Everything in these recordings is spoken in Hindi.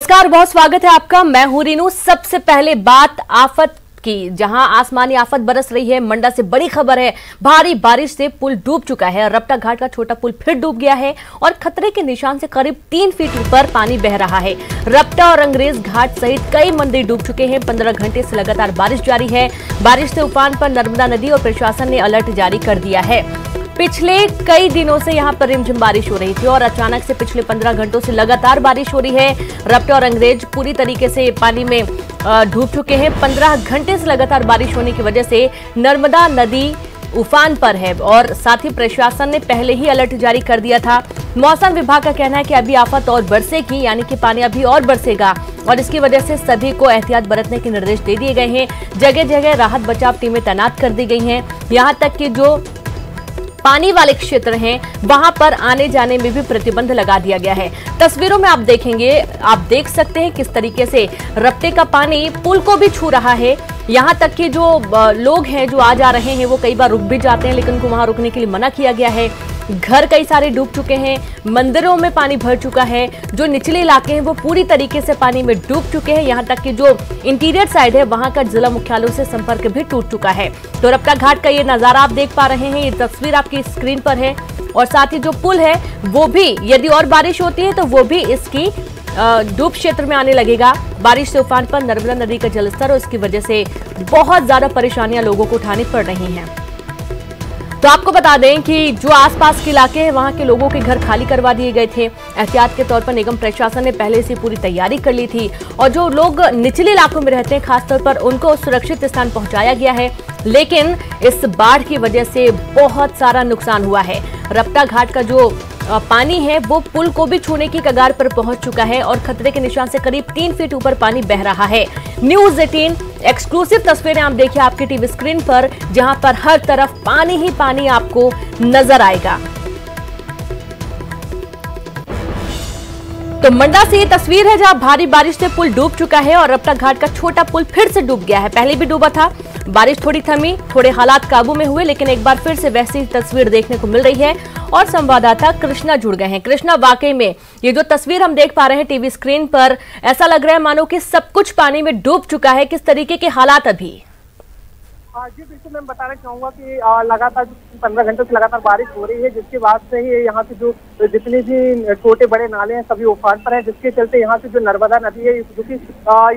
नमस्कार, बहुत स्वागत है आपका। मैं हूं रीनू। सबसे पहले बात आफत की, जहां आसमानी आफत बरस रही है। मंडा से बड़ी खबर है, भारी बारिश से पुल डूब चुका है। रपटा घाट का छोटा पुल फिर डूब गया है और खतरे के निशान से करीब 3 फीट ऊपर पानी बह रहा है। रपटा और अंग्रेज घाट सहित कई मंदिर डूब चुके हैं। 15 घंटे से लगातार बारिश जारी है। बारिश से उफान पर नर्मदा नदी और प्रशासन ने अलर्ट जारी कर दिया है। पिछले कई दिनों से यहां पर रिमझिम बारिश हो रही थी और अचानक से पिछले 15 घंटों से लगातार बारिश हो रही है। रपटा और अंग्रेज पूरी तरीके से पानी में डूब चुके हैं। 15 घंटे से लगातार बारिश होने की वजह से नर्मदा नदी उफान पर है और साथ ही प्रशासन ने पहले ही अलर्ट जारी कर दिया था। मौसम विभाग का कहना है कि अभी आफत और बरसेगी, यानी कि पानी अभी और बरसेगा और इसकी वजह से सभी को एहतियात बरतने के निर्देश दे दिए गए हैं। जगह जगह राहत बचाव टीमें तैनात कर दी गई हैं। यहां तक कि जो पानी वाले क्षेत्र हैं वहां पर आने जाने में भी प्रतिबंध लगा दिया गया है। तस्वीरों में आप देखेंगे, आप देख सकते हैं किस तरीके से रपटे का पानी पुल को भी छू रहा है। यहां तक कि जो लोग हैं जो आ जा रहे हैं वो कई बार रुक भी जाते हैं, लेकिन उनको वहां रुकने के लिए मना किया गया है। घर कई सारे डूब चुके हैं, मंदिरों में पानी भर चुका है। जो निचले इलाके हैं वो पूरी तरीके से पानी में डूब चुके हैं। यहां तक कि जो इंटीरियर साइड है वहां का जिला मुख्यालयों से संपर्क भी टूट चुका है। तो रपटा घाट का ये नजारा आप देख पा रहे हैं, ये तस्वीर आपकी स्क्रीन पर है और साथ ही जो पुल है वो भी, यदि और बारिश होती है तो वो भी इसकी डूब क्षेत्र में आने लगेगा। बारिश से उफान पर नर्मदा नदी का जलस्तर और इसकी वजह से बहुत ज्यादा परेशानियां लोगों को उठानी पड़ रही हैं। तो आपको बता दें कि जो आसपास के इलाके हैं वहां के लोगों के घर खाली करवा दिए गए थे। एहतियात के तौर पर निगम प्रशासन ने पहले से पूरी तैयारी कर ली थी और जो लोग निचले इलाकों में रहते हैं खासतौर पर उनको सुरक्षित स्थान पहुंचाया गया है। लेकिन इस बाढ़ की वजह से बहुत सारा नुकसान हुआ है। रपटा घाट का जो पानी है वो पुल को भी छूने की कगार पर पहुंच चुका है और खतरे के निशान से करीब 3 फीट ऊपर पानी बह रहा है। न्यूज़ 18 एक्सक्लूसिव तस्वीरें आप देखिए आपकी टीवी स्क्रीन पर, जहां पर हर तरफ पानी ही पानी आपको नजर आएगा। तो मंडा से ये तस्वीर है जहां भारी बारिश से पुल डूब चुका है और रपटा घाट का छोटा पुल फिर से डूब गया है। पहले भी डूबा था, बारिश थोड़ी थमी, थोड़े हालात काबू में हुए, लेकिन एक बार फिर से वैसी तस्वीर देखने को मिल रही है। और संवाददाता कृष्णा जुड़ गए हैं। कृष्णा, वाकई में ये जो तस्वीर हम देख पा रहे हैं टीवी स्क्रीन पर, ऐसा लग रहा है मानो कि सब कुछ पानी में डूब चुका है। किस तरीके के हालात अभी? जी बिल्कुल, मैं बताना चाहूंगा कि लगातार 15 घंटों से लगातार बारिश हो रही है, जिसके बाद से ही यहाँ से जो जितने भी छोटे बड़े नाले हैं सभी उफान पर हैं, जिसके चलते यहाँ से जो नर्मदा नदी है, जो कि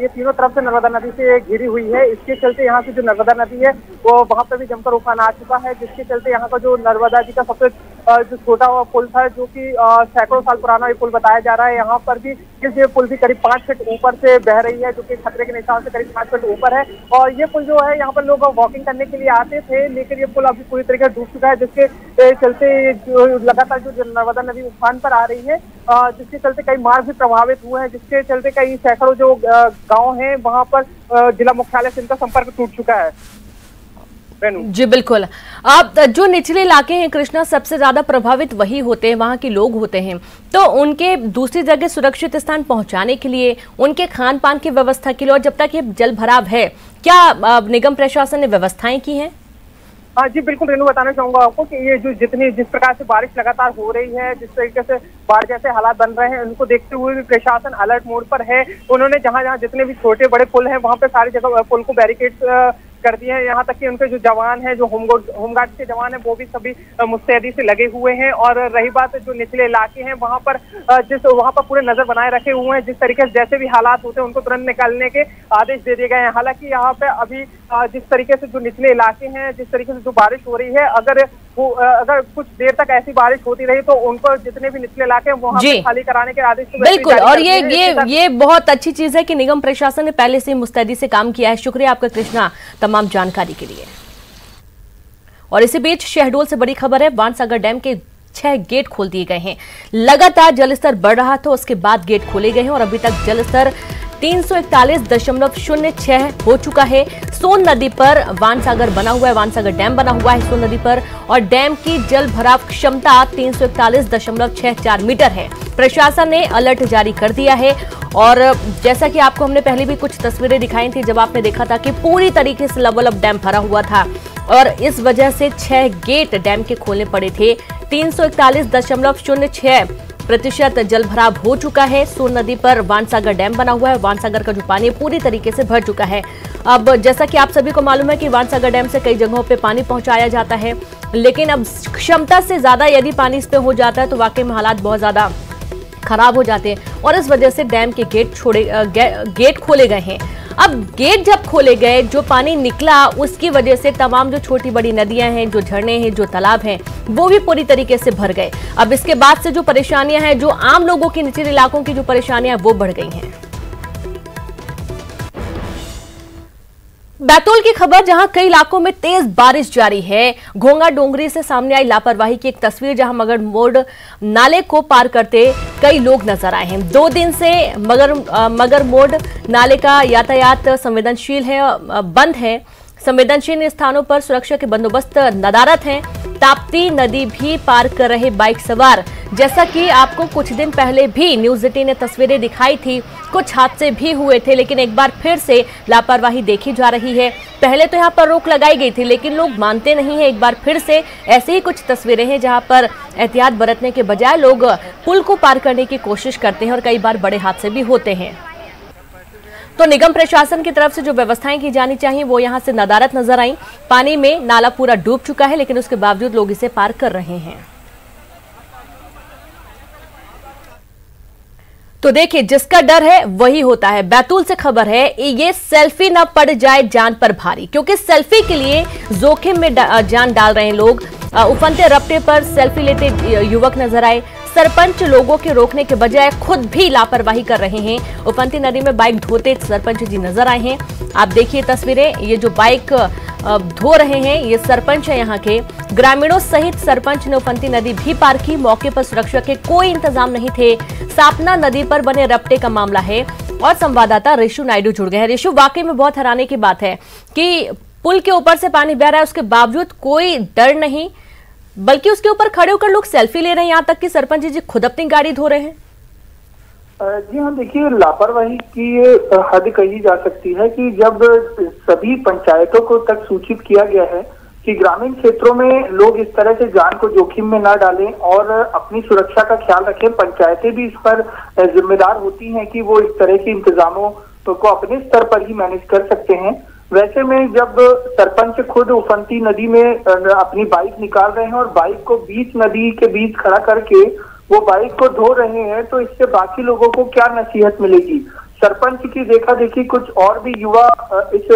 ये तीनों तरफ से नर्मदा नदी से घिरी हुई है, इसके चलते यहाँ से जो नर्मदा नदी है वो वहाँ पर भी जमकर उफान आ चुका है। जिसके चलते यहाँ का जो नर्मदा जी का सबसे जो छोटा पुल था, जो कि सैकड़ों साल पुराना ये पुल बताया जा रहा है, यहाँ पर भी इस पुल भी करीब 5 फीट ऊपर से बह रही है, जो कि खतरे के निशान से करीब 5 फीट ऊपर है। और ये पुल जो है यहाँ पर लोग वॉकिंग करने के लिए आते थे, लेकिन ये पुल अभी पूरी तरीके से डूब चुका है, जिसके चलते जो लगातार जो नर्मदा नदी उफान पर आ रही है, जिसके चलते कई मार्ग भी प्रभावित हुए हैं, जिसके चलते कई सैकड़ों जो गांव हैं वहां पर जिला मुख्यालय से इनका संपर्क टूट चुका है। जी बिल्कुल। अब जो निचले इलाके हैं कृष्णा, सबसे ज्यादा प्रभावित वही होते हैं, वहां के लोग होते हैं। तो उनके दूसरी जगह सुरक्षित स्थान पहुंचाने के लिए, उनके खान पान की व्यवस्था के लिए और जब तक ये जल भराव है, क्या निगम प्रशासन ने व्यवस्थाएं की हैं? हाँ जी बिल्कुल रेनू, बताना चाहूंगा आपको कि ये जो जिस प्रकार से बारिश लगातार हो रही है, जिस तरीके से बाढ़ जैसे हालात बन रहे हैं, उनको देखते हुए भी प्रशासन अलर्ट मोड पर है। उन्होंने जहां जितने भी छोटे बड़े पुल हैं वहां पे सारी जगह पुल को बैरिकेड कर दिए हैं। यहाँ तक कि उनके जो जवान हैं, जो होमगार्ड के जवान हैं, वो भी सभी मुस्तैदी से लगे हुए हैं। और रही बात जो निचले इलाके हैं वहाँ पर वहाँ पर पूरे नजर बनाए रखे हुए हैं, जिस तरीके से जैसे भी हालात होते हैं उनको तुरंत निकालने के आदेश दे दिए गए हैं। हालांकि यहाँ पे अभी जिस तरीके से जो निचले इलाके हैं, जिस तरीके से जो बारिश हो रही है, अगर कुछ देर तक ऐसी बारिश होती रही तो उनको जितने भी निचले इलाके हैं वहाँ पे खाली कराने के आदेश बिल्कुल। और ये बहुत अच्छी चीज है कि निगम प्रशासन ने पहले से मुस्तैदी से काम किया है। शुक्रिया आपका कृष्णा तमाम जानकारी के लिए। और इसी बीच शहडोल से बड़ी खबर है, बाणसागर डैम के 6 गेट खोल दिए गए हैं। लगातार जलस्तर बढ़ रहा था, उसके बाद गेट खोले गए हैं और अभी तक जलस्तर 341.06 हो चुका है। सोन नदी पर वानसागर बना हुआ है, वानसागर डैम बना हुआ है सोन नदी पर और डैम की जल भराव क्षमता 341.64 मीटर है। प्रशासन ने अलर्ट जारी कर दिया है और जैसा कि आपको हमने पहले भी कुछ तस्वीरें दिखाई थी, जब आपने देखा था कि पूरी तरीके से लबालब डैम भरा हुआ था और इस वजह से 6 गेट डैम के खोलने पड़े थे। 341.06 प्रतिशत जलभराव हो चुका है। सोन नदी पर वानसागर डैम बना हुआ है। वानसागर का जो पानी पूरी तरीके से भर चुका है। अब जैसा कि आप सभी को मालूम है कि वानसागर डैम से कई जगहों पे पानी पहुंचाया जाता है, लेकिन अब क्षमता से ज्यादा यदि पानी इस पे हो जाता है तो वाकई में हालात बहुत ज्यादा खराब हो जाते हैं और इस वजह से डैम के गेट खोले गए हैं। अब गेट जब खोले गए, जो पानी निकला उसकी वजह से तमाम जो छोटी बड़ी नदियां हैं, जो झरने हैं, जो तालाब हैं, वो भी पूरी तरीके से भर गए। अब इसके बाद से जो परेशानियां हैं, जो आम लोगों की निचले इलाकों की जो परेशानियां वो बढ़ गई हैं। बैतूल की खबर, जहां कई इलाकों में तेज बारिश जारी है। घोंगा डोंगरी से सामने आई लापरवाही की एक तस्वीर, जहां मगर मोड़ नाले को पार करते कई लोग नजर आए हैं। 2 दिन से मगर मोड़ नाले का यातायात संवेदनशील है, बंद है। संवेदनशील स्थानों पर सुरक्षा के बंदोबस्त नदारत हैं। ताप्ती नदी भी पार कर रहे बाइक सवार, जैसा कि आपको कुछ दिन पहले भी न्यूज 18 ने तस्वीरें दिखाई थी। कुछ हादसे भी हुए थे, लेकिन एक बार फिर से लापरवाही देखी जा रही है। पहले तो यहाँ पर रोक लगाई गई थी, लेकिन लोग मानते नहीं है। एक बार फिर से ऐसे ही कुछ तस्वीरें हैं जहां पर एहतियात बरतने के बजाय लोग पुल को पार करने की कोशिश करते हैं और कई बार बड़े हादसे भी होते हैं। तो निगम प्रशासन की तरफ से जो व्यवस्थाएं की जानी चाहिए वो यहां से नदारत नजर आई। पानी में नाला पूरा डूब चुका है, लेकिन उसके बावजूद लोग इसे पार कर रहे हैं। तो देखिए, जिसका डर है वही होता है। बैतूल से खबर है, ये सेल्फी न पड़ जाए जान पर भारी, क्योंकि सेल्फी के लिए जोखिम में जान डाल रहे हैं लोग। उफनते रपटे पर सेल्फी लेते युवक नजर आए। सरपंच लोगों के रोकने के बजाय खुद भी लापरवाही कर रहे हैं। उफनती नदी में बाइक धोते सरपंच जी नजर आए हैं। आप देखिए तस्वीरें, ये जो बाइक धो रहे हैं ये सरपंच है यहाँ के। ग्रामीणों सहित सरपंच ने उफनती नदी भी पार की। मौके पर सुरक्षा के कोई इंतजाम नहीं थे। सापना नदी पर बने रपटे का मामला है और संवाददाता ऋषु नायडू जुड़ गए हैं। ऋषु, वाकई में बहुत हैरानी की बात है कि पुल के ऊपर से पानी बह रहा है, उसके बावजूद कोई डर नहीं, बल्कि उसके ऊपर खड़े होकर लोग सेल्फी ले रहे हैं। यहाँ तक कि सरपंच जी खुद अपनी गाड़ी धो रहे हैं। जी हाँ, देखिए, लापरवाही की हद कही जा सकती है कि जब सभी पंचायतों को तक सूचित किया गया है कि ग्रामीण क्षेत्रों में लोग इस तरह से जान को जोखिम में ना डालें और अपनी सुरक्षा का ख्याल रखें। पंचायतें भी इस पर जिम्मेदार होती हैं कि वो इस तरह के इंतजामों को अपने स्तर पर ही मैनेज कर सकते हैं। वैसे में जब सरपंच खुद उफनती नदी में अपनी बाइक निकाल रहे हैं और बाइक को बीच नदी के बीच खड़ा करके वो बाइक को धो रहे हैं, तो इससे बाकी लोगों को क्या नसीहत मिलेगी। सरपंच की देखा देखी कुछ और भी युवा इस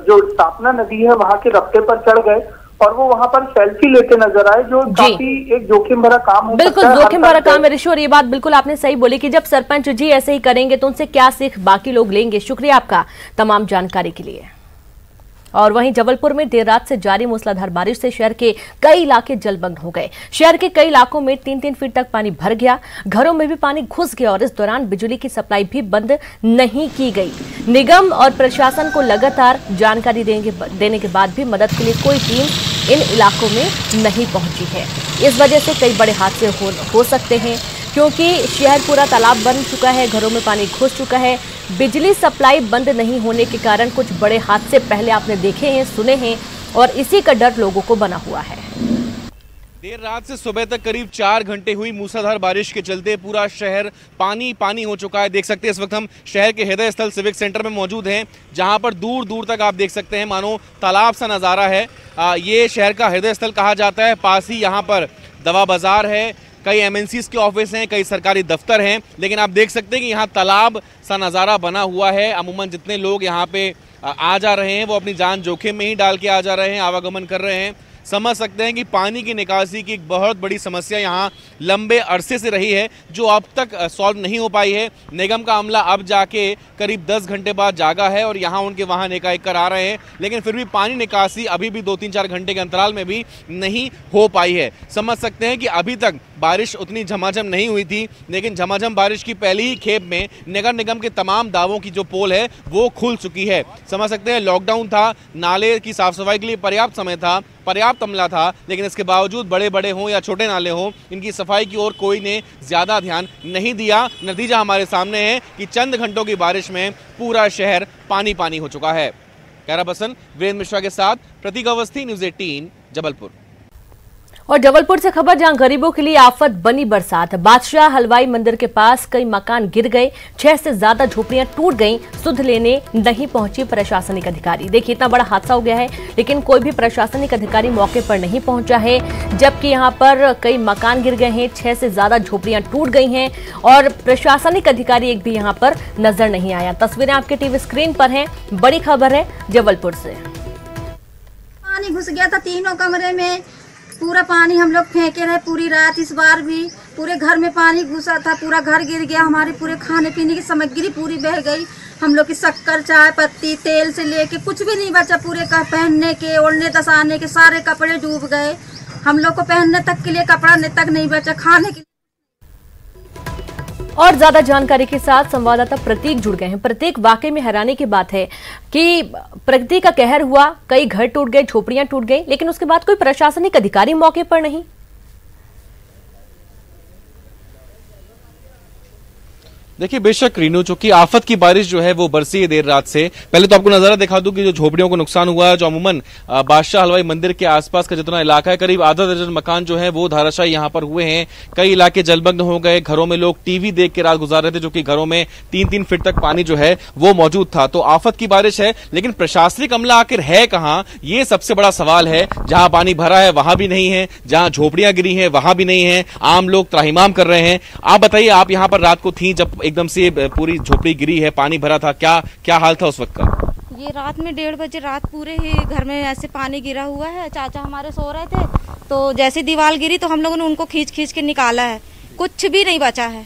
जो सापना नदी है वहां के रफ्ते पर चढ़ गए और वो वहां पर सेल्फी लेते नजर आए, जो काफी एक जोखिम भरा काम है। बिल्कुल जोखिम भरा काम है ऋषि, और ये बात बिल्कुल आपने सही बोली कि जब सरपंच जी ऐसे ही करेंगे तो उनसे क्या सीख बाकी लोग लेंगे। शुक्रिया आपका तमाम जानकारी के लिए। और वहीं जबलपुर में देर रात से जारी मूसलाधार बारिश से शहर के कई इलाके जलमग्न हो गए। शहर के कई इलाकों में 3-3 फीट तक पानी भर गया। घरों में भी पानी घुस गया और इस दौरान बिजली की सप्लाई भी बंद नहीं की गई। निगम और प्रशासन को लगातार जानकारी देने के बाद भी मदद के लिए कोई टीम इन इलाकों में नहीं पहुंची है। इस वजह से कई बड़े हादसे हो सकते हैं, क्योंकि शहर पूरा तालाब बन चुका है, घरों में पानी घुस चुका है। बिजली सप्लाई बंद नहीं होने के कारण कुछ बड़े हादसे पहले आपने देखे हैं, सुने हैं, और इसी का डर लोगों को बना हुआ है। देर रात से सुबह तक करीब 4 घंटे हुई मूसलाधार बारिश के चलते पूरा शहर पानी पानी हो चुका है। देख सकते हैं इस वक्त हम शहर के हृदय स्थल सिविक सेंटर में मौजूद हैं, जहां पर दूर दूर तक आप देख सकते हैं मानो तालाब सा नज़ारा है। ये शहर का हृदय स्थल कहा जाता है। पास ही यहाँ पर दवा बाजार है, कई एमएनसीज के ऑफिस हैं, कई सरकारी दफ्तर हैं, लेकिन आप देख सकते हैं कि यहाँ तालाब सा नज़ारा बना हुआ है। अमूमन जितने लोग यहाँ पे आ जा रहे हैं वो अपनी जान जोखिम में ही डाल के आ जा रहे हैं, आवागमन कर रहे हैं। समझ सकते हैं कि पानी की निकासी की एक बहुत बड़ी समस्या यहाँ लंबे अरसे से रही है, जो अब तक सॉल्व नहीं हो पाई है। निगम का अमला अब जाके करीब 10 घंटे बाद जागा है और यहाँ उनके वाहन एकाएक कर आ रहे हैं, लेकिन फिर भी पानी निकासी अभी भी 2-3-4 घंटे के अंतराल में भी नहीं हो पाई है। समझ सकते हैं कि अभी तक बारिश उतनी झमाझम नहीं हुई थी, लेकिन झमाझम बारिश की पहली ही खेप में नगर निगम के तमाम दावों की जो पोल है वो खुल चुकी है। समझ सकते हैं लॉकडाउन था, नाले की साफ सफाई के लिए पर्याप्त समय था, पर्याप्त अमला था, लेकिन इसके बावजूद बड़े बड़े हों या छोटे नाले हों, इनकी सफाई की ओर कोई ने ज्यादा ध्यान नहीं दिया। नतीजा हमारे सामने है कि चंद घंटों की बारिश में पूरा शहर पानी पानी हो चुका है। कैमरा पर्सन वीरेंद्र मिश्रा के साथ प्रतीक अवस्थी, न्यूज़ 18 जबलपुर। और जबलपुर से खबर, जहां गरीबों के लिए आफत बनी बरसात। बादशाह हलवाई मंदिर के पास कई मकान गिर गए, 6 से ज्यादा झोपड़ियां टूट गईं, सुध लेने नहीं पहुंचे प्रशासनिक अधिकारी। देखिए, इतना बड़ा हादसा हो गया है, लेकिन कोई भी प्रशासनिक अधिकारी मौके पर नहीं पहुंचा है, जबकि यहां पर कई मकान गिर गए हैं, 6 से ज्यादा झोपड़ियां टूट गई हैं और प्रशासनिक अधिकारी एक भी यहां पर नजर नहीं आया। तस्वीरें आपके टीवी स्क्रीन पर हैं। बड़ी खबर है जबलपुर से। पानी घुस गया था तीनों कमरे में, पूरा पानी हम लोग फेंके रहे पूरी रात। इस बार भी पूरे घर में पानी घुसा था, पूरा घर गिर गया। हमारे पूरे खाने पीने की सामग्री पूरी बह गई। हम लोग की शक्कर, चाय पत्ती, तेल से लेके कुछ भी नहीं बचा। पूरे का पहनने के, ओढ़ने दसाने के सारे कपड़े डूब गए। हम लोग को पहनने तक के लिए कपड़ा तक नहीं बचा, खाने के। और ज्यादा जानकारी के साथ संवाददाता प्रतीक जुड़ गए हैं। प्रतीक, वाकई में हैरानी की बात है कि प्रकृति का कहर हुआ, कई घर टूट गए, झोपड़ियां टूट गई, लेकिन उसके बाद कोई प्रशासनिक अधिकारी मौके पर नहीं। देखिए, बेशक रीनू, चूंकि आफत की बारिश जो है वो बरसी है देर रात से। पहले तो आपको नजारा दिखा दूं कि जो झोपड़ियों को नुकसान हुआ है, जो अमूमन बादशाह हलवाई मंदिर के आसपास का जितना इलाका है, करीब आधा दर्जन मकान जो है वो धाराशायी यहां पर हुए हैं। कई इलाके जलमग्न हो गए, घरों में लोग टीवी देख के रात गुजार रहे थे, जो कि घरों में 3-3 फीट तक पानी जो है वो मौजूद था। तो आफत की बारिश है, लेकिन प्रशासनिक अमला आखिर है कहां, ये सबसे बड़ा सवाल है। जहां पानी भरा है वहां भी नहीं है, जहां झोपड़ियां गिरी हैं वहां भी नहीं है, आम लोग त्राहिमाम कर रहे हैं। आप बताइए, आप यहां पर रात को थी जब एकदम से पूरी झोपड़ी गिरी है, पानी भरा था, क्या हाल था उस वक्त का? ये रात में 1:30 बजे रात पूरे ही घर में ऐसे पानी गिरा हुआ है। चाचा हमारे सो रहे थे, तो जैसे दीवार गिरी तो हम लोगों ने उनको खींच के निकाला है। कुछ भी नहीं बचा है,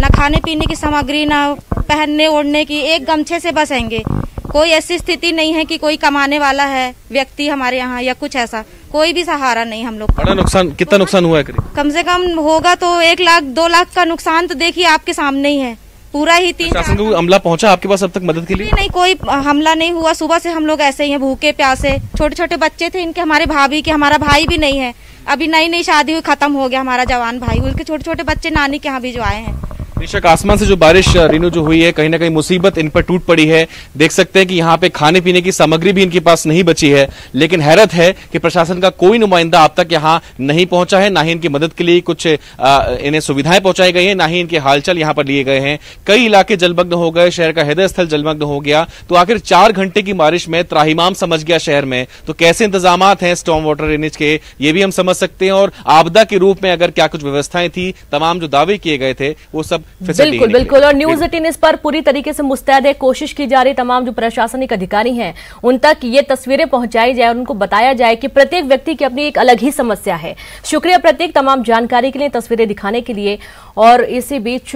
ना खाने पीने की सामग्री, ना पहनने ओढ़ने की, एक गमछे से बसेंगे। कोई ऐसी स्थिति नहीं है कि कोई कमाने वाला है व्यक्ति हमारे यहाँ या कुछ ऐसा, कोई भी सहारा नहीं हम लोग। बड़ा नुकसान, कितना नुकसान हुआ है करीब? कम से कम होगा तो 1 लाख 2 लाख का नुकसान तो देखिए आपके सामने ही है। पूरा ही 3 प्रशासन को अमला पहुंचा आपके पास अब तक मदद के लिए? नहीं, कोई हमला नहीं हुआ। सुबह से हम लोग ऐसे ही हैं, भूखे प्यासे। छोटे छोटे बच्चे थे इनके, हमारे भाभी के, हमारा भाई भी नहीं है, अभी नई शादी हुई, खत्म हो गया हमारा जवान भाई। उनके छोटे छोटे बच्चे नानी के यहाँ भी जो आए हैं। बेशक आसमान से जो बारिश रीनू जो हुई है, कहीं ना कहीं मुसीबत इन पर टूट पड़ी है। देख सकते हैं कि यहाँ पे खाने पीने की सामग्री भी इनके पास नहीं बची है, लेकिन हैरत है कि प्रशासन का कोई नुमाइंदा अब तक यहाँ नहीं पहुंचा है, ना ही इनकी मदद के लिए कुछ इन्हें सुविधाएं पहुंचाई गई है, ना ही इनके हालचाल यहाँ पर लिए गए हैं। कई इलाके जलमग्न हो गए, शहर का हृदय स्थल जलमग्न हो गया। तो आखिर 4 घंटे की बारिश में त्राहिमाम समझ गया शहर में। तो कैसे इंतजाम हैं स्टॉर्म वाटर ड्रेनेज के, ये भी हम समझ सकते हैं। और आपदा के रूप में अगर क्या कुछ व्यवस्थाएं थी, तमाम जो दावे किए गए थे वो सब बिल्कुल। और न्यूज 18 इस पर पूरी तरीके से मुस्तैद है। कोशिश की जा रही तमाम जो प्रशासनिक अधिकारी हैं उन तक ये तस्वीरें पहुंचाई जाए और उनको बताया जाए कि प्रत्येक व्यक्ति की अपनी एक अलग ही समस्या है। शुक्रिया प्रत्येक, तमाम जानकारी के लिए, तस्वीरें दिखाने के लिए। और इसी बीच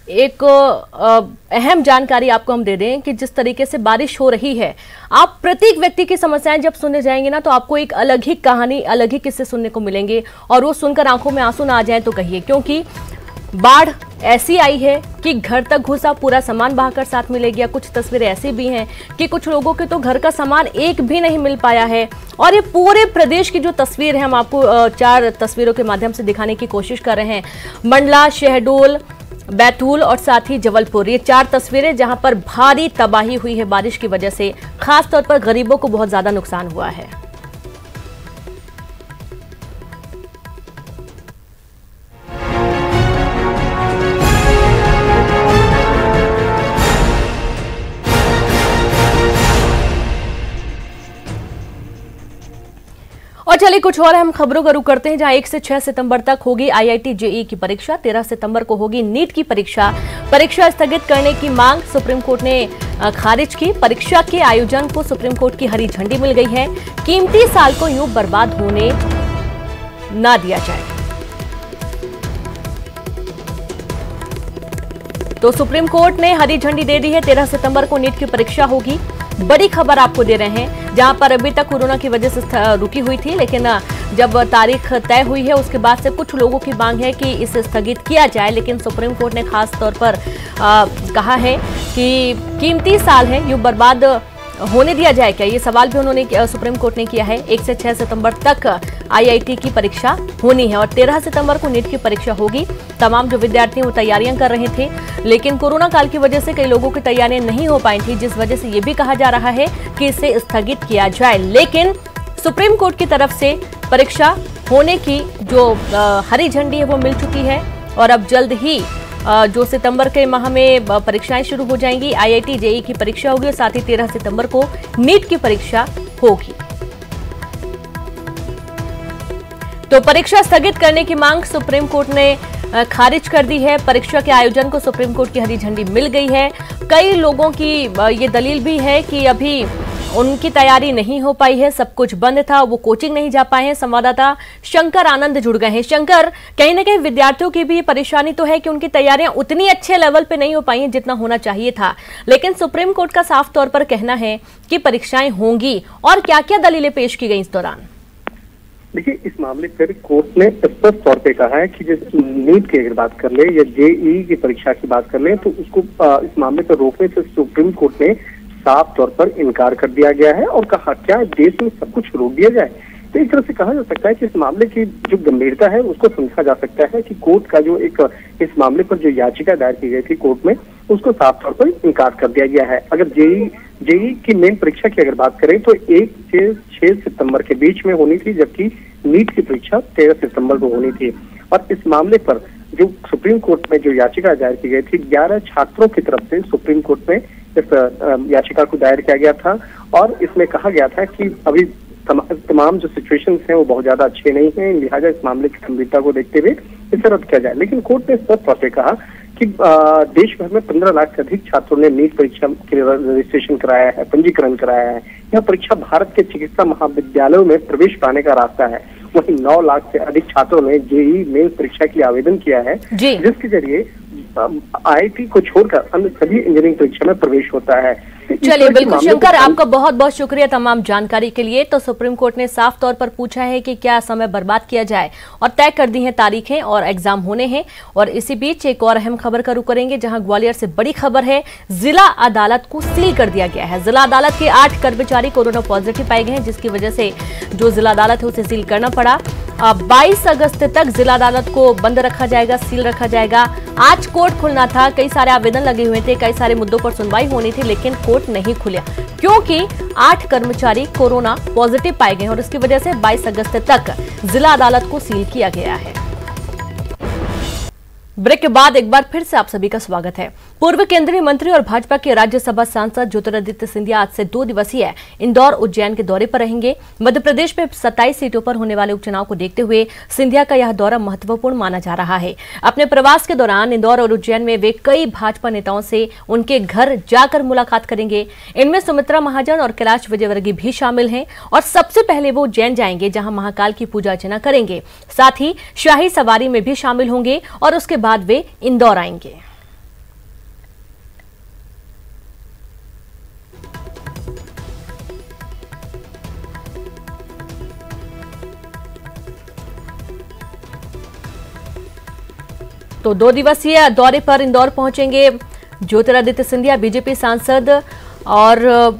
एक अहम जानकारी आपको हम दे दें कि जिस तरीके से बारिश हो रही है, आप प्रत्येक व्यक्ति की समस्याएं जब सुनने जाएंगे ना, तो आपको एक अलग ही कहानी, अलग ही किस्से सुनने को मिलेंगे। और वो सुनकर आंखों में आंसू ना आ जाए तो कहिए, क्योंकि बाढ़ ऐसी आई है कि घर तक घुसा पूरा सामान बहाकर साथ में ले गया। कुछ तस्वीरें ऐसी भी हैं कि कुछ लोगों के तो घर का सामान एक भी नहीं मिल पाया है। और ये पूरे प्रदेश की जो तस्वीर है, हम आपको 4 तस्वीरों के माध्यम से दिखाने की कोशिश कर रहे हैं। मंडला, शहडोल, बैतूल और साथ ही जबलपुर, ये 4 तस्वीरें जहां पर भारी तबाही हुई है बारिश की वजह से। खासतौर पर गरीबों को बहुत ज्यादा नुकसान हुआ है। और चलिए कुछ और हम खबरों का रुख करते हैं, जहां 1 से 6 सितंबर तक होगी IIT JEE की परीक्षा। 13 सितंबर को होगी नीट की परीक्षा स्थगित करने की मांग सुप्रीम कोर्ट ने खारिज की। परीक्षा के आयोजन को सुप्रीम कोर्ट की हरी झंडी मिल गई है। कीमती साल को यूं बर्बाद होने ना दिया जाए। तो सुप्रीम कोर्ट ने हरी झंडी दे दी है। 13 सितंबर को नीट की परीक्षा होगी। बड़ी खबर आपको दे रहे हैं, जहां पर अभी तक कोरोना की वजह से रुकी हुई थी, लेकिन जब तारीख तय हुई है उसके बाद से कुछ लोगों की मांग है कि इसे स्थगित किया जाए। लेकिन सुप्रीम कोर्ट ने खास तौर पर कहा है कि कीमती साल है, यूं बर्बाद होने दिया जाए क्या, ये सवाल भी उन्होंने सुप्रीम कोर्ट ने किया है। 1 से 6 सितंबर तक IIT की परीक्षा होनी है और 13 सितंबर को नीट की परीक्षा होगी। तमाम जो विद्यार्थी वो तैयारियां कर रहे थे, लेकिन कोरोना काल की वजह से कई लोगों की तैयारियां नहीं हो पाई थी, जिस वजह से ये भी कहा जा रहा है कि इसे स्थगित किया जाए। लेकिन सुप्रीम कोर्ट की तरफ से परीक्षा होने की जो हरी झंडी है वो मिल चुकी है और अब जल्द ही जो सितंबर के माह में परीक्षाएं शुरू हो जाएंगी। IIT JEE की परीक्षा होगी और साथ ही 13 सितंबर को नीट की परीक्षा होगी। तो परीक्षा स्थगित करने की मांग सुप्रीम कोर्ट ने खारिज कर दी है। परीक्षा के आयोजन को सुप्रीम कोर्ट की हरी झंडी मिल गई है। कई लोगों की ये दलील भी है कि अभी उनकी तैयारी नहीं हो पाई है, सब कुछ बंद था, वो कोचिंग नहीं जा पाए हैं। संवाददाता शंकर आनंद जुड़ गए हैं। शंकर, कहीं ना कहीं विद्यार्थियों की भी परेशानी तो है कि उनकी तैयारियां उतनी अच्छे लेवल पे नहीं हो पाई हैं जितना होना चाहिए था, लेकिन सुप्रीम कोर्ट का साफ तौर पर कहना है कि परीक्षाएं होंगी। और क्या क्या दलीलें पेश की गई इस दौरान? देखिए, इस मामले पर कोर्ट ने स्पष्ट तौर पे कहा है कि जैसे नीट की अगर बात कर ले या JEE की परीक्षा की बात कर ले तो उसको इस मामले पर रोकने से सुप्रीम कोर्ट ने साफ तौर पर इनकार कर दिया गया है और कहा क्या देश में सब कुछ रोक दिया जाए। तो एक तरह से कहा जा सकता है कि इस मामले की जो गंभीरता है उसको समझा जा सकता है कि कोर्ट का जो एक इस मामले पर जो याचिका दायर की गई थी कोर्ट में उसको साफ तौर पर इनकार कर दिया गया है। अगर JEE की मेन परीक्षा की अगर बात करें तो 1 से 6 सितंबर के बीच में होनी थी, जबकि नीट की परीक्षा 13 सितंबर को होनी थी। और इस मामले पर जो सुप्रीम कोर्ट में जो याचिका दायर की गई थी 11 छात्रों की तरफ से सुप्रीम कोर्ट में इस याचिका को दायर किया गया था और इसमें कहा गया था कि अभी तमाम जो सिचुएशंस हैं वो बहुत ज्यादा अच्छे नहीं हैं, लिहाजा इस मामले की गंभीरता को देखते हुए इसे रद्द किया जाए। लेकिन कोर्ट ने स्पष्ट तौर पर कहा कि देश भर में 15 लाख से अधिक छात्रों ने नीट परीक्षा के लिए रजिस्ट्रेशन कराया है, पंजीकरण कराया है। यह परीक्षा भारत के चिकित्सा महाविद्यालयों में प्रवेश पाने का रास्ता है। वहीं 9 लाख से अधिक छात्रों ने JEE मेन परीक्षा के लिए आवेदन किया है, जिसके जरिए IIT को छोड़कर अन्य सभी इंजीनियरिंग परीक्षा में प्रवेश होता है। चलिए, बिल्कुल शंकर, आपका बहुत बहुत शुक्रिया तमाम जानकारी के लिए। तो सुप्रीम कोर्ट ने साफ तौर पर पूछा है कि क्या समय बर्बाद किया जाए और तय कर दी हैं तारीखें और एग्जाम होने हैं। और इसी बीच एक और अहम खबर का रुख करेंगे, जहां ग्वालियर से बड़ी खबर है। जिला अदालत को सील कर दिया गया है। जिला अदालत के 8 कर्मचारी कोरोना पॉजिटिव पाए गए हैं, जिसकी वजह से जो जिला अदालत है उसे सील करना पड़ा। 22 अगस्त तक जिला अदालत को बंद रखा जाएगा, सील रखा जाएगा। आज कोर्ट खुलना था, कई सारे आवेदन लगे हुए थे, कई सारे मुद्दों पर सुनवाई होनी थी, लेकिन कोर्ट नहीं खुला क्योंकि 8 कर्मचारी कोरोना पॉजिटिव पाए गए और इसकी वजह से 22 अगस्त तक जिला अदालत को सील किया गया है। ब्रेक के बाद एक बार फिर से आप सभी का स्वागत है। पूर्व केंद्रीय मंत्री और भाजपा के राज्यसभा सांसद ज्योतिरादित्य सिंधिया आज से 2 दिवसीय इंदौर उज्जैन के दौरे पर रहेंगे। मध्य प्रदेश में 27 सीटों पर होने वाले उपचुनाव को देखते हुए सिंधिया का यह दौरा महत्वपूर्ण माना जा रहा है। अपने प्रवास के दौरान इंदौर और उज्जैन में वे कई भाजपा नेताओं से उनके घर जाकर मुलाकात करेंगे। इनमें सुमित्रा महाजन और कैलाश विजयवर्गीय भी शामिल हैं और सबसे पहले वो उज्जैन जाएंगे, जहां महाकाल की पूजा अर्चना करेंगे। साथ ही शाही सवारी में भी शामिल होंगे और उसके बाद वे इंदौर आएंगे। तो 2 दिवसीय दौरे पर इंदौर पहुंचेंगे ज्योतिरादित्य सिंधिया। बीजेपी सांसद और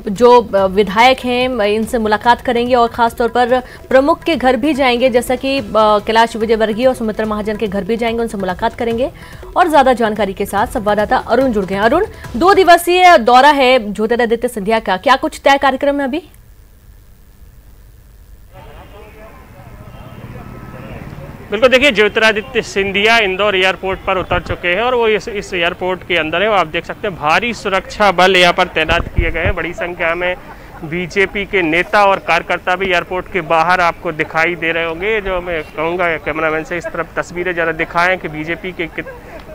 जो विधायक हैं इनसे मुलाकात करेंगे और खासतौर पर प्रमुख के घर भी जाएंगे, जैसा कि कैलाश विजयवर्गीय और सुमित्रा महाजन के घर भी जाएंगे, उनसे मुलाकात करेंगे। और ज्यादा जानकारी के साथ संवाददाता अरुण जुड़ गए। अरुण, 2 दिवसीय दौरा है ज्योतिरादित्य सिंधिया का, क्या कुछ तय कार्यक्रम है अभी? बिल्कुल, देखिए ज्योतिरादित्य सिंधिया इंदौर एयरपोर्ट पर उतर चुके हैं और वो इस एयरपोर्ट के अंदर है। आप देख सकते हैं भारी सुरक्षा बल यहाँ पर तैनात किए गए हैं। बड़ी संख्या में बीजेपी के नेता और कार्यकर्ता भी एयरपोर्ट के बाहर आपको दिखाई दे रहे होंगे। जो मैं कहूँगा कैमरामैन से इस तरफ तस्वीरें जरा दिखाएं कि बीजेपी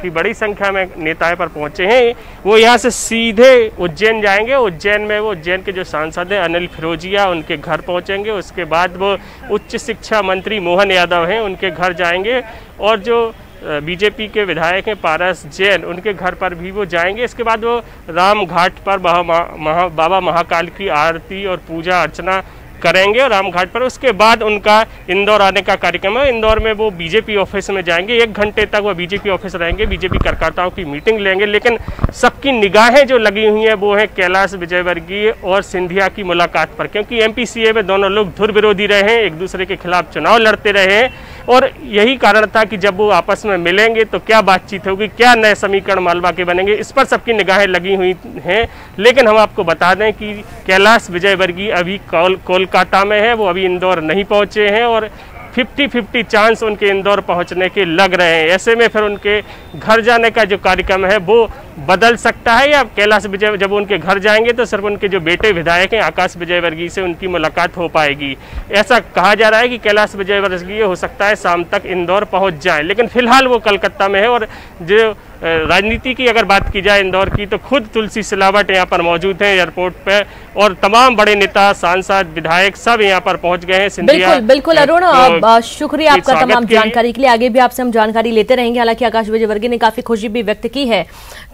की बड़ी संख्या में नेता पर पहुंचे हैं। वो यहाँ से सीधे उज्जैन जाएंगे। उज्जैन में वो उज्जैन के जो सांसद हैं अनिल फिरोजिया, उनके घर पहुंचेंगे। उसके बाद वो उच्च शिक्षा मंत्री मोहन यादव हैं, उनके घर जाएंगे। और जो बीजेपी के विधायक हैं पारस जैन, उनके घर पर भी वो जाएंगे। इसके बाद वो राम घाट पर बाबा महाकाल की आरती और पूजा अर्चना करेंगे राम घाट पर। उसके बाद उनका इंदौर आने का कार्यक्रम है। इंदौर में वो बीजेपी ऑफिस में जाएंगे। 1 घंटे तक वो बीजेपी ऑफिस रहेंगे, बीजेपी कार्यकर्ताओं की मीटिंग लेंगे। लेकिन सबकी निगाहें जो लगी हुई हैं वो है कैलाश विजयवर्गीय और सिंधिया की मुलाकात पर, क्योंकि MPCA में दोनों लोग धुर विरोधी रहे हैं, एक दूसरे के खिलाफ चुनाव लड़ते रहे हैं। और यही कारण था कि जब वो आपस में मिलेंगे तो क्या बातचीत होगी, क्या नए समीकरण मालवा के बनेंगे, इस पर सबकी निगाहें लगी हुई हैं। लेकिन हम आपको बता दें कि कैलाश विजयवर्गीय अभी कोलकाता में है, वो अभी इंदौर नहीं पहुंचे हैं और 50-50 चांस उनके इंदौर पहुंचने के लग रहे हैं। ऐसे में फिर उनके घर जाने का जो कार्यक्रम है वो बदल सकता है, या कैलाश विजय जब उनके घर जाएंगे तो सिर्फ उनके जो बेटे विधायक हैं आकाश विजयवर्गीय से उनकी मुलाकात हो पाएगी। ऐसा कहा जा रहा है कि कैलाश विजयवर्गीय हो सकता है शाम तक इंदौर पहुंच जाए, लेकिन फिलहाल वो कलकत्ता में है। और जो राजनीति की अगर बात की जाए इंदौर की, तो खुद तुलसी सिलावट यहाँ पर मौजूद हैं एयरपोर्ट पे, और तमाम बड़े नेता, सांसद, विधायक सब यहाँ पर पहुंच गए हैं। बिल्कुल बिल्कुल अरुण, शुक्रिया आपका तमाम जानकारी के लिए। आगे भी आपसे हम जानकारी लेते रहेंगे। हालांकि आकाश विजयवर्गीय ने काफी खुशी भी व्यक्त की है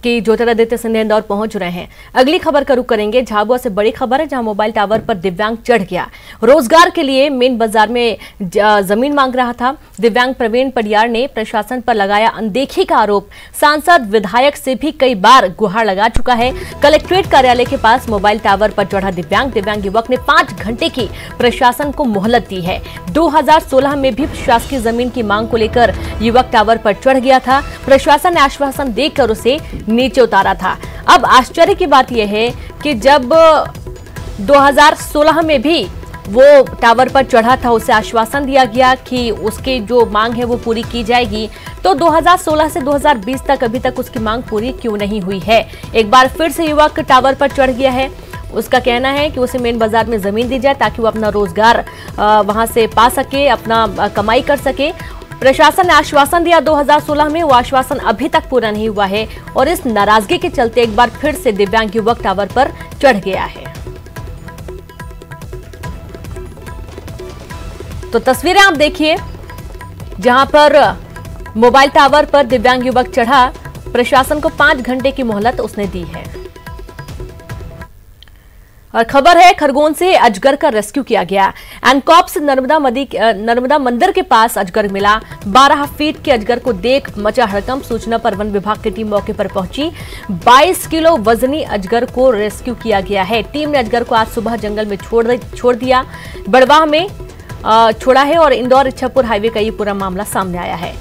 कि ज्योतिरादित्य सिंधिया इंदौर पहुंच रहे हैं। अगली खबर का रुख करेंगे। झाबुआ से बड़ी खबर है, जहां मोबाइल टावर पर दिव्यांग चढ़ गया। रोजगार के लिए मेन बाजार में जमीन मांग रहा था। दिव्यांग प्रवीण पडियार ने प्रशासन पर लगाया अनदेखी का आरोप। सांसद, विधायक से भी कई बार गुहार लगा चुका है। कलेक्ट्रेट कार्यालय के पास मोबाइल टावर पर चढ़ा दिव्यांग युवक ने 5 घंटे की प्रशासन को मोहलत दी है। 2016 में भी शासकीय जमीन की मांग को लेकर युवक टावर पर चढ़ गया था। प्रशासन ने आश्वासन देकर उसे नीचे उतारा था। अब आश्चर्य की बात यह है कि जब 2016 में भी वो टावर पर चढ़ा था, उसे आश्वासन दिया गया कि उसकी जो मांग है वो पूरी की जाएगी, तो 2016 से 2020 तक अभी तक उसकी मांग पूरी क्यों नहीं हुई है? एक बार फिर से युवक टावर पर चढ़ गया है। उसका कहना है कि उसे मेन बाजार में जमीन दी जाए ताकि वो अपना रोजगार वहां से पा सके, अपना कमाई कर सके। प्रशासन ने आश्वासन दिया 2016 में, वो आश्वासन अभी तक पूरा नहीं हुआ है और इस नाराजगी के चलते एक बार फिर से दिव्यांग युवक टावर पर चढ़ गया है। तो तस्वीरें आप देखिए, जहां पर मोबाइल टावर पर दिव्यांग युवक चढ़ा, प्रशासन को 5 घंटे की मोहलत उसने दी है। और खबर है खरगोन से अजगर का रेस्क्यू किया गया। एनकॉप्स नर्मदा मंदिर के पास अजगर मिला। 12 फीट के अजगर को देख मचा हड़कंप। सूचना पर वन विभाग की टीम मौके पर पहुंची। 22 किलो वजनी अजगर को रेस्क्यू किया गया है। टीम ने अजगर को आज सुबह जंगल में छोड़ दिया। बड़वाह में छोड़ा है और इंदौर इच्छापुर हाईवे का ये पूरा मामला सामने आया है।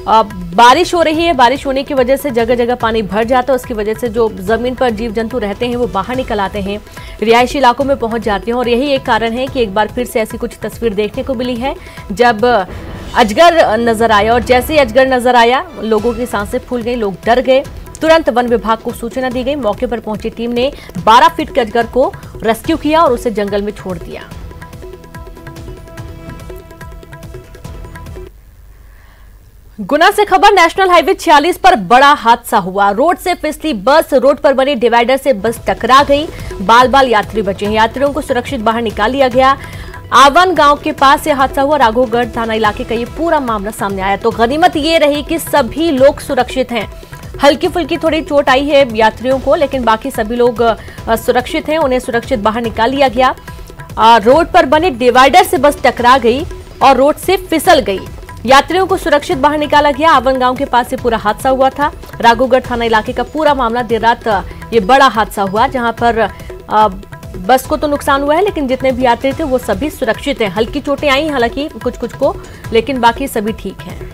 बारिश हो रही है, बारिश होने की वजह से जगह जगह पानी भर जाता है। उसकी वजह से जो जमीन पर जीव जंतु रहते हैं वो बाहर निकल आते हैं, रिहायशी इलाकों में पहुंच जाते हैं। और यही एक कारण है कि एक बार फिर से ऐसी कुछ तस्वीर देखने को मिली है जब अजगर नजर आया। और जैसे ही अजगर नजर आया, लोगों की सांसें फूल गई, लोग डर गए। तुरंत वन विभाग को सूचना दी गई। मौके पर पहुंची टीम ने 12 फीट के अजगर को रेस्क्यू किया और उसे जंगल में छोड़ दिया। गुना से खबर, नेशनल हाईवे 46 पर बड़ा हादसा हुआ। रोड से फिसली बस, रोड पर बने डिवाइडर से बस टकरा गई। बाल बाल यात्री बचे हैं। यात्रियों को सुरक्षित बाहर निकाल लिया गया। आवन गांव के पास यह हादसा हुआ। राघोगढ़ थाना इलाके का ये पूरा मामला सामने आया। तो गनीमत ये रही कि सभी लोग सुरक्षित हैं। हल्की फुल्की थोड़ी चोट आई है यात्रियों को, लेकिन बाकी सभी लोग सुरक्षित हैं। उन्हें सुरक्षित बाहर निकाल लिया गया। रोड पर बने डिवाइडर से बस टकरा गई और रोड से फिसल गई। यात्रियों को सुरक्षित बाहर निकाला गया। आवन गांव के पास से पूरा हादसा हुआ था। राघोगढ़ थाना इलाके का पूरा मामला, देर रात ये बड़ा हादसा हुआ, जहां पर बस को तो नुकसान हुआ है, लेकिन जितने भी यात्री थे वो सभी सुरक्षित हैं। हल्की चोटें आई हालांकि कुछ को, लेकिन बाकी सभी ठीक हैं।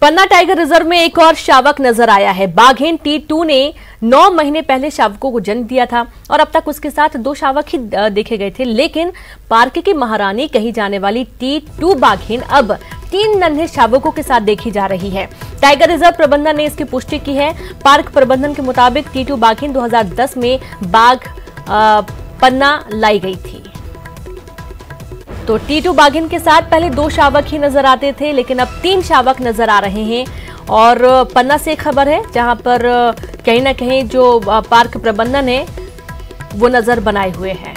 पन्ना टाइगर रिजर्व में एक और शावक नजर आया है। बाघिन T2 ने 9 महीने पहले शावकों को जन्म दिया था और अब तक उसके साथ 2 शावक ही देखे गए थे, लेकिन पार्क की महारानी कही जाने वाली T2 बाघिन अब 3 नन्हे शावकों के साथ देखी जा रही है। टाइगर रिजर्व प्रबंधन ने इसकी पुष्टि की है। पार्क प्रबंधन के मुताबिक T2 बाघिन 2010 में बाघ पन्ना लाई गई थी। तो T2 बाघिन के साथ पहले 2 शावक ही नजर आते थे, लेकिन अब 3 शावक नजर आ रहे हैं। और पन्ना से खबर है जहां पर कहीं ना कहीं जो पार्क प्रबंधन है वो नजर बनाए हुए है।